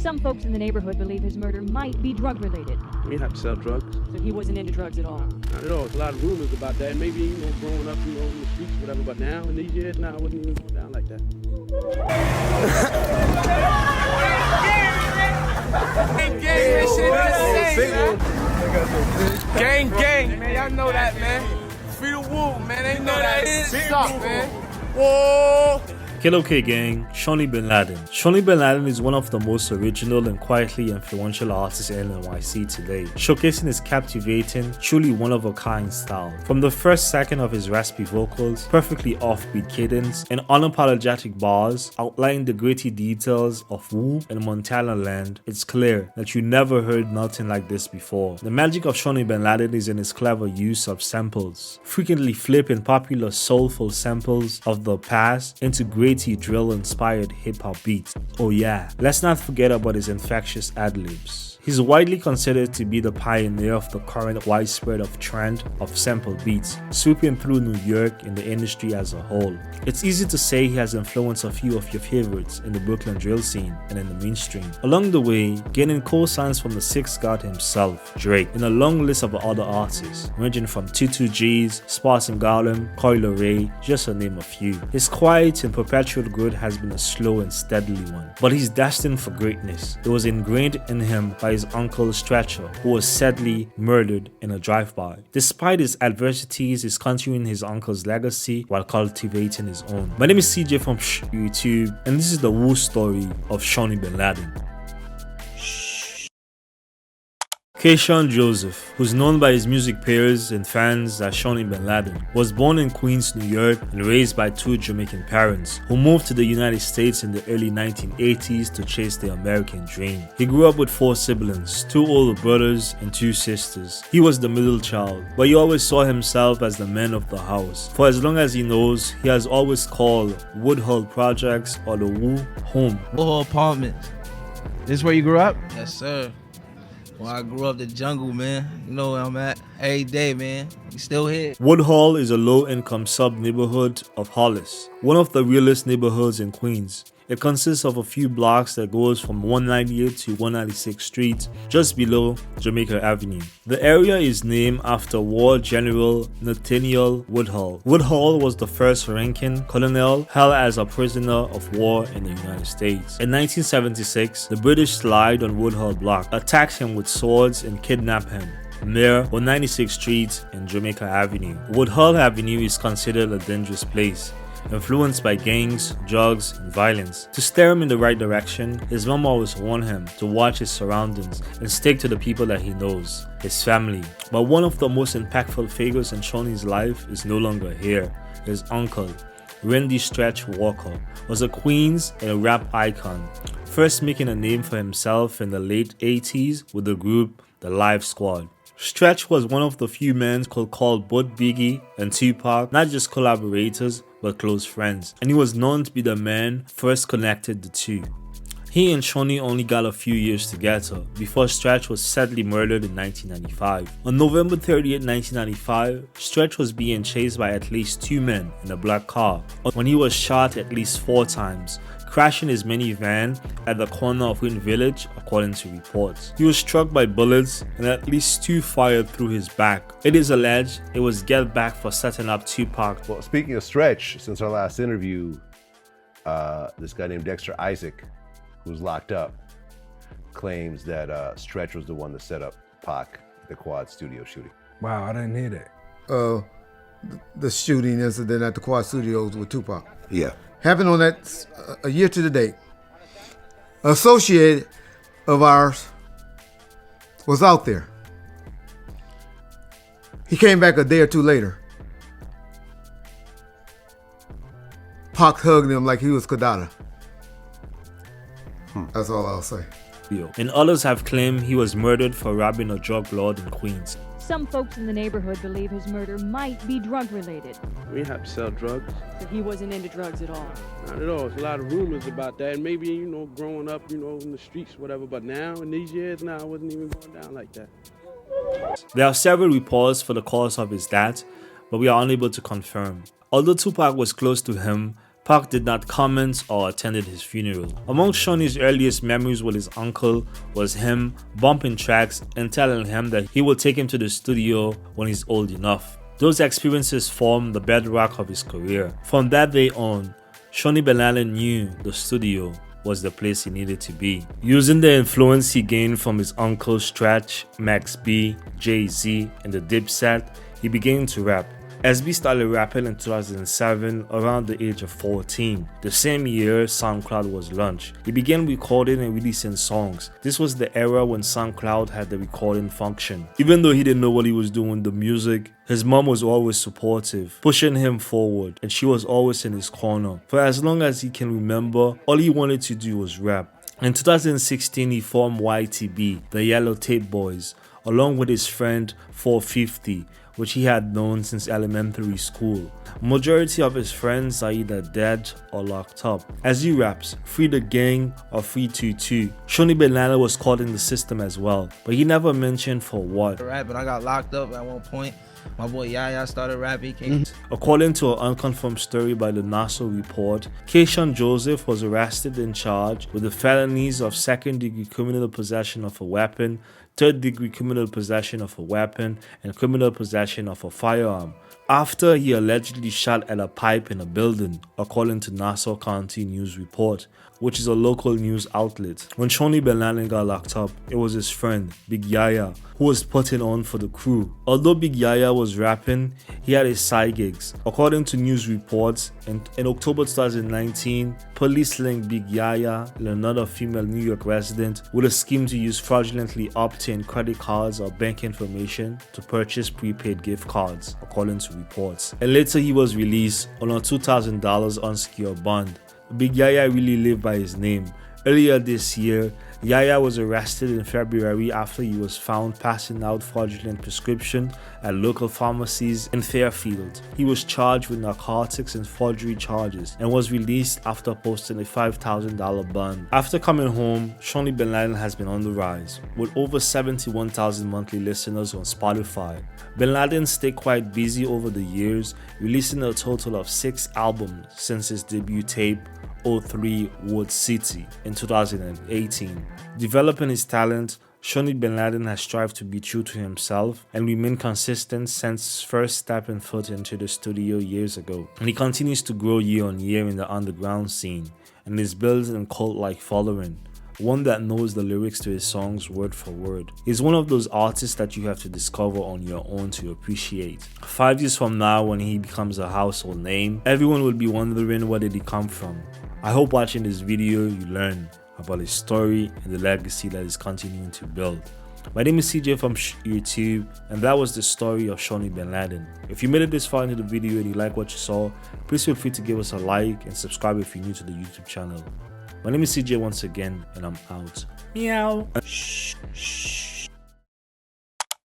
Some folks in the neighborhood believe his murder might be drug-related. He didn't have to sell drugs. So he wasn't into drugs at all? Not at all. There's a lot of rumors about that. Maybe, growing up, in the streets, whatever. But now, in these years, I wouldn't even go down like that. Gang, gang, man. Y'all know that, man. Free the woo, man. They know that suck, man. Whoa. Okay gang, Shawny Binladen. Shawny Binladen is one of the most original and quietly influential artists in NYC today, showcasing his captivating, truly one-of-a-kind style. From the first second of his raspy vocals, perfectly offbeat cadence, and unapologetic bars outlining the gritty details of Wu and Montana land, it's clear that you never heard nothing like this before. The magic of Shawny Binladen is in his clever use of samples, frequently flipping popular soulful samples of the past into great drill-inspired hip-hop beats. Oh yeah, let's not forget about his infectious ad-libs. He's widely considered to be the pioneer of the current widespread of trend of sample beats, sweeping through New York and the industry as a whole. It's easy to say he has influenced a few of your favorites in the Brooklyn drill scene and in the mainstream. Along the way, gaining co-signs from the Sixth God himself, Drake, and a long list of other artists, ranging from 22G's, Sparks and Garland, Coil Ray, just to name a few. His quiet and perpetual growth has been a slow and steadily one, but he's destined for greatness. It was ingrained in him by his uncle Stretcher, who was sadly murdered in a drive-by. Despite his adversities, he's continuing his uncle's legacy while cultivating his own. My name is CJ from YouTube, and this is the Wu story of Shawny Binladen. Kayshawn Joseph, who's known by his music peers and fans as Shawny Binladen, was born in Queens, New York and raised by two Jamaican parents who moved to the United States in the early 1980s to chase their American dream. He grew up with 4 siblings, 2 older brothers and 2 sisters. He was the middle child, but he always saw himself as the man of the house. For as long as he knows, he has always called Woodhull Projects or the Wu home. Woodhull Apartments. This is where you grew up? Yes, sir. Well, I grew up the jungle, man. You know where I'm at every day, man. We still here. Woodhull is a low-income sub-neighborhood of Hollis, one of the realest neighborhoods in Queens. It consists of a few blocks that goes from 198 to 196th Street, just below Jamaica Avenue. The area is named after War General Nathaniel Woodhull. Woodhull was the first ranking colonel held as a prisoner of war in the United States. In 1976, the British slide on Woodhull block, attacked him with swords and kidnapped him near 196th Street and Jamaica Avenue. Woodhull Avenue is considered a dangerous place, influenced by gangs, drugs, and violence. To steer him in the right direction, his mom always warned him to watch his surroundings and stick to the people that he knows, his family. But one of the most impactful figures in Shawny's life is no longer here. His uncle, Randy Stretch Walker, was a Queens and a rap icon, first making a name for himself in the late 80s with the group The Live Squad. Stretch was one of the few men called both Biggie and Tupac not just collaborators but close friends, and he was known to be the man first connected the two. He and Shawny only got a few years together before Stretch was sadly murdered in 1995. On November 30th, 1995, Stretch was being chased by at least 2 men in a black car when he was shot at least 4 times, crashing his minivan at the corner of Wynn Village, according to reports. He was struck by bullets and at least 2 fired through his back. It is alleged it was get back for setting up Tupac. Well, speaking of Stretch, since our last interview, this guy named Dexter Isaac, who's locked up, claims that Stretch was the one that set up Pac, the Quad Studio shooting. Wow, I didn't hear that. The shooting incident at the Quad Studios with Tupac. Yeah. Happened on that a year to the date. An associate of ours was out there. He came back a day or 2 later. Pac hugged him like he was Kadada. That's all I'll say. And others have claimed he was murdered for robbing a drug lord in Queens. Some folks in the neighborhood believe his murder might be drug-related. We didn't have to sell drugs. So he wasn't into drugs at all? Not at all. There's a lot of rumors about that. And maybe, growing up, in the streets, whatever. But now, in these years, I wasn't even going down like that. There are several reports for the cause of his death, but we are unable to confirm. Although Tupac was close to him, Pac did not comment or attended his funeral. Among Shawny's earliest memories with his uncle was him bumping tracks and telling him that he would take him to the studio when he's old enough. Those experiences formed the bedrock of his career. From that day on, Shawny Binladen knew the studio was the place he needed to be. Using the influence he gained from his uncle Stretch, Max B, Jay-Z, and the Dipset, he began to rap. SB started rapping in 2007 around the age of 14. The same year SoundCloud was launched. He began recording and releasing songs. This was the era when SoundCloud had the recording function. Even though he didn't know what he was doing with the music, his mom was always supportive, pushing him forward, and she was always in his corner. For as long as he can remember, all he wanted to do was rap. In 2016, he formed YTB, the Yellow Tape Boys, along with his friend 450, which he had known since elementary school. Majority of his friends are either dead or locked up. As he raps, Free the Gang or Free 22, Shawny Binladen was caught in the system as well, but he never mentioned for what. Rapping, I got locked up at one point. My boy Yaya started rapping. According to an unconfirmed story by the Nassau Report, Kayshawn Joseph was arrested and charged with the felonies of second-degree criminal possession of a weapon, third-degree criminal possession of a weapon, and criminal possession of a firearm, after he allegedly shot at a pipe in a building, according to Nassau County News Report, which is a local news outlet. When Shawny Binladen got locked up, it was his friend, Big Yaya, who was putting on for the crew. Although Big Yaya was rapping, he had his side gigs. According to news reports, in October 2019, police linked Big Yaya and another female New York resident with a scheme to use fraudulently obtained credit cards or bank information to purchase prepaid gift cards, according to reports. And later he was released on a $2,000 unsecured bond. Big Yaya really lived by his name. Earlier this year, Yaya was arrested in February after he was found passing out fraudulent prescriptions at local pharmacies in Fairfield. He was charged with narcotics and forgery charges and was released after posting a $5,000 bond. After coming home, Shawny Binladen has been on the rise, with over 71,000 monthly listeners on Spotify. Binladen stayed quite busy over the years, releasing a total of 6 albums since his debut tape, 03 Wood City, in 2018. Developing his talent, Shawny Binladen has strived to be true to himself and remain consistent since first stepping foot into the studio years ago. And he continues to grow year on year in the underground scene and is building a cult-like following, one that knows the lyrics to his songs word for word. He's one of those artists that you have to discover on your own to appreciate. 5 years from now, when he becomes a household name, everyone will be wondering where did he come from. I hope watching this video you learn about his story and the legacy that he's continuing to build. My name is CJ from YouTube, and that was the story of Shawny Binladen. If you made it this far into the video and you like what you saw, please feel free to give us a like and subscribe if you're new to the YouTube channel. My name is CJ once again, and I'm out. Meow.